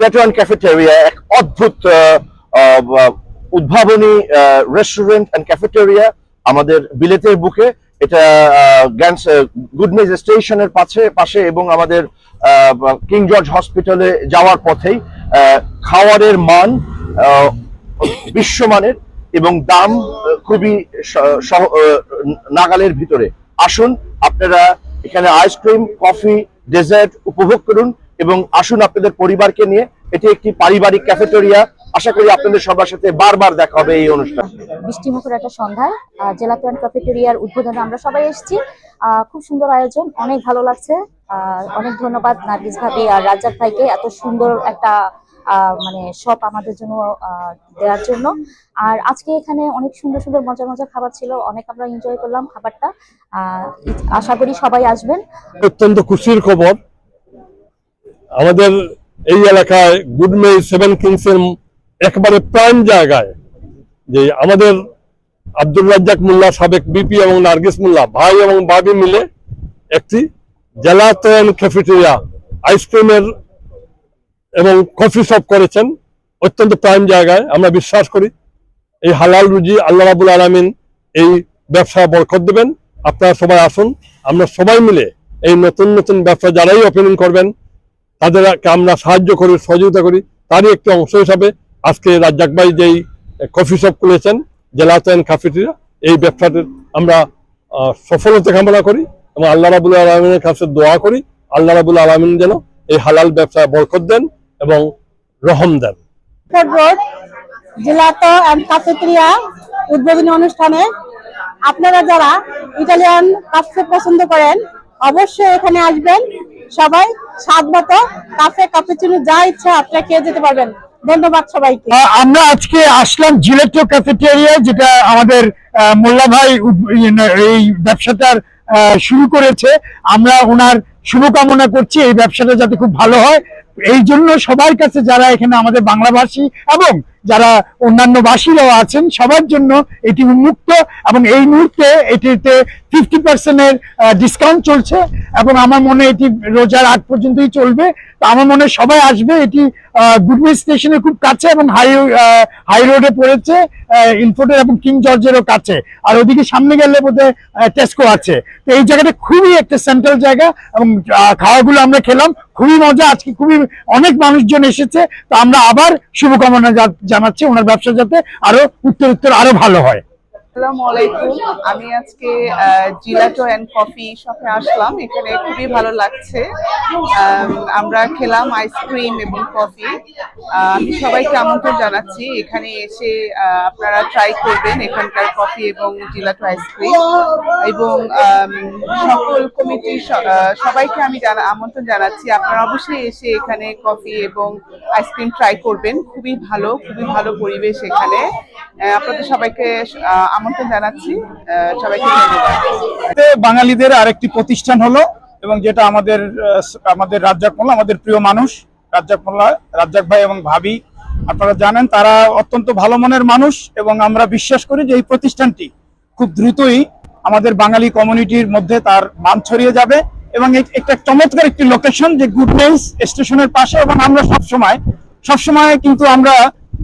Plato and cafeteria এক অদ্ভুত উদ্ভাবনী রেস্টুরেন্ট অ্যান্ড ক্যাফেটেরিয়া আমাদের বিলেতের বুকে। এটা গুডমেজ স্টেশনের পাশে এবং আমাদের কিং জর্জ হসপিটালে যাওয়ার পথেই। খাবারের মান বিশ্বমানের এবং দাম খুবই নাগালের ভিতরে। আসুন আপনারা এখানে আইসক্রিম, কফি, ডেজার্ট উপভোগ করুন এবং আসুন আপনাদের পরিবারকে নিয়ে। এটি একটি পারিবারিক ক্যাফেটেরিয়া। আশা করি আপনাদের সবার সাথে বারবার দেখা হবে এই অনুষ্ঠান। বৃষ্টিমুখর একটা সন্ধ্যায় জেলাতো অ্যান্ড ক্যাফেটেরিয়ার উদ্বোধনে আমরা সবাই এসেছি। খুব সুন্দর আয়োজন, অনেক ভালো লাগছে। অনেক ধন্যবাদ নার্গিস ভাবি আর রাজ্জাক ভাইকে এত সুন্দর একটা মানে শপ আমাদের জন্য দেওয়ার জন্য। আর আজকে এখানে অনেক সুন্দর সুন্দর মজার মজার খাবার ছিল, অনেক আমরা এনজয় করলাম খাবারটা। আশা করি সবাই আসবেন। অত্যন্ত খুশির খবর, আমাদের এই এলাকায় গুডমেজ সেভেন কিংস এর একেবারে প্রাণ জায়গায় যে আমাদের আব্দুল রাজ্জাক মোল্লা, সাবেক বিপি এবং নার্গিস মোল্লা ভাই এবং ভাবি মিলে একটি জেলাতো অ্যান্ড ক্যাফেটেরিয়া আইসক্রিমের এবং কফি শপ করেছেন অত্যন্ত প্রাণ জায়গায়। আমরা বিশ্বাস করি এই হালাল রুজি আল্লাহ রাব্বুল আলামিন এই ব্যবসা বরকত দেবেন। আপনারা সবাই আসুন, আমরা সবাই মিলে এই নতুন নতুন ব্যবসা যারাই ওপেনিং করবেন তাদেরকে আমরা সাহায্য করি, সহযোগিতা করি। তারই একটি অংশ হিসাবে আজকে রাজ্জাক ভাই যেই কফি শপ খুলেছেন জেলাতো অ্যান্ড ক্যাফেটেরিয়া, এই ব্যবসাটির আমরা সফলতা কামনা করি এবং আল্লাহ রাব্বুল আলামিনের কাছে দোয়া করি আল্লাহ রাব্বুল আলামিন যেন এই হালাল ব্যবসায় বরকত দেন এবং রহম দেন। জেলাতো অ্যান্ড ক্যাফেটেরিয়া উদ্বোধনী অনুষ্ঠানে আপনারা যারা ইটালিয়ান কাফে পছন্দ করেন অবশ্যই এখানে আসবেন। সবাই স্বাদ মতো কাফে, ক্যাপুচিনো যা ইচ্ছা আপনারা খেয়ে যেতে পারবেন। ধন্যবাদ সবাইকে। আমরা আজকে আসলাম জিলেটো ক্যাফেটেরিয়া, যেটা আমাদের মোল্লা ভাই এই ব্যবসাটার শুরু করেছে। আমরা ওনার শুভকামনা করছি এই ব্যবসাটা যাতে খুব ভালো হয়। এই জন্য সবার কাছে যারা এখানে আমাদের বাংলাভাষী এবং যারা অন্যান্য ভাষীরাও আছেন সবার জন্য এটি উন্মুক্ত এবং এই মুহূর্তে এটিতে 50% ডিসকাউন্ট চলছে এবং আমার মনে এটি রোজার আগ পর্যন্তই চলবে। তো আমার মনে সবাই আসবে। এটি গুডমেজ স্টেশনের খুব কাছে এবং হাই রোডে পড়েছে, ইনফোটের এবং কিং জর্জেরও কাছে। আর ওদিকে সামনে গেলে বোধহয় টেস্কো আছে। তো এই জায়গাটা খুবই একটা সেন্ট্রাল জায়গা এবং খাওয়াগুলো আমরা খেলাম, খুবই মজা। আজকে খুবই অনেক মানুষজন এসেছে। তো আমরা আবার শুভকামনা জানাচ্ছি ওনার ব্যবসা যাতে আরো উত্তর আরো ভালো হয়। আসসালামু আলাইকুম, আমি আজকে জিলাটো অ্যান্ড কফি শপে আসলাম। এখানে খুবই ভালো লাগছে। আমরা খেলাম আইসক্রিম এবং কফি। আমি সবাইকে আমন্ত্রণ জানাচ্ছি এখানে এসে আপনারা ট্রাই করবেন এখানকার কফি এবং জিলাটো আইসক্রিম। এবং সকল কমিটির সবাইকে আমি আমন্ত্রণ জানাচ্ছি আপনারা অবশ্যই এসে এখানে কফি এবং আইসক্রিম ট্রাই করবেন। খুবই ভালো পরিবেশ এখানে। আপনাদের সবাইকে আমন্ত্রণ জানাচ্ছি। সবাইকে ধন্যবাদ। বাঙালিদের আরেকটি প্রতিষ্ঠান হলো এবং যেটা আমাদের রাজ্জাক মোল্লা, আমাদের প্রিয় মানুষ রাজ্জাক মোল্লা, রাজ্জাক ভাই এবং ভাবি, আপনারা জানেন তারা অত্যন্ত ভালো মনের মানুষ এবং আমরা বিশ্বাস করি যে এই প্রতিষ্ঠানটি খুব দ্রুতই আমাদের বাঙালি কমিউনিটির মধ্যে তার মান ছড়িয়ে যাবে। এবং একটা চমৎকার একটি লোকেশন যে গুডমেজ স্টেশনের পাশে। এবং আমরা সবসময় কিন্তু আমরা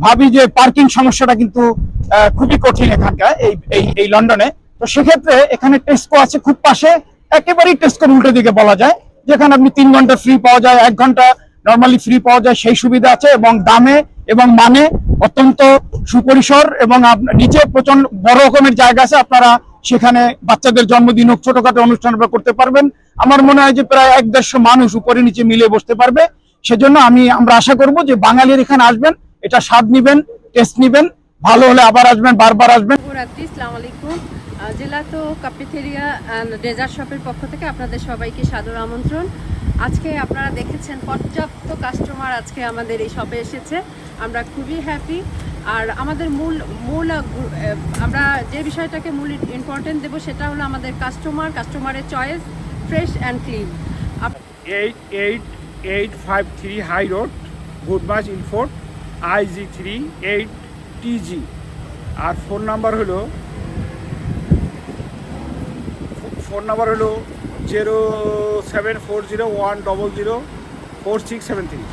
ভাবি যে পার্কিং সমস্যাটা কিন্তু খুবই কঠিন এখানকার এই লন্ডনে। তো সেক্ষেত্রে এখানে টেস্কো আছে খুব পাশে, একেবারেই টেস্কোর উল্টো দিকে বলা যায়, যেখানে আপনি 3 ঘন্টা ফ্রি পাওয়া যায়, 1 ঘন্টা নর্মালি ফ্রি পাওয়া যায়, সেই সুবিধা আছে। এবং দামে এবং মানে অত্যন্ত সুপরিসর এবং নিচে প্রচন্ড বড় রকমের জায়গা আছে। আপনারা সেখানে বাচ্চাদের জন্মদিন হোক, ছোটখাটো অনুষ্ঠান করতে পারবেন। আমার মনে হয় যে প্রায় 1-150 মানুষ উপরে নিচে মিলে বসতে পারবে। সেজন্য আমরা আশা করব যে বাঙালির এখানে আসবেন, এটা স্বাদ নিবেন, টেস্ট নিবেন, ভালো হলে আবার আসবেন, বারবার আসবেন। আসসালামু আলাইকুম। জেলাতো ক্যাফেটেরিয়া অ্যান্ড ডেজার্ট শপের পক্ষ থেকে আপনাদের সবাইকে সাদর আমন্ত্রণ। আজকে আপনারা দেখেছেন পর্যাপ্ত কাস্টমার আজকে আমাদের এই শপে এসেছে। আমরা খুবই হ্যাপি। আর আমাদের মূল আমরা যে বিষয়টাকে মূল ইম্পর্টেন্ট দেবো সেটা হলো আমাদের কাস্টমারের choice, fresh and clean. 8853 high road, Goodmayes Ilford, IG3 8TG। আর ফোন নাম্বার হলো 07401004673।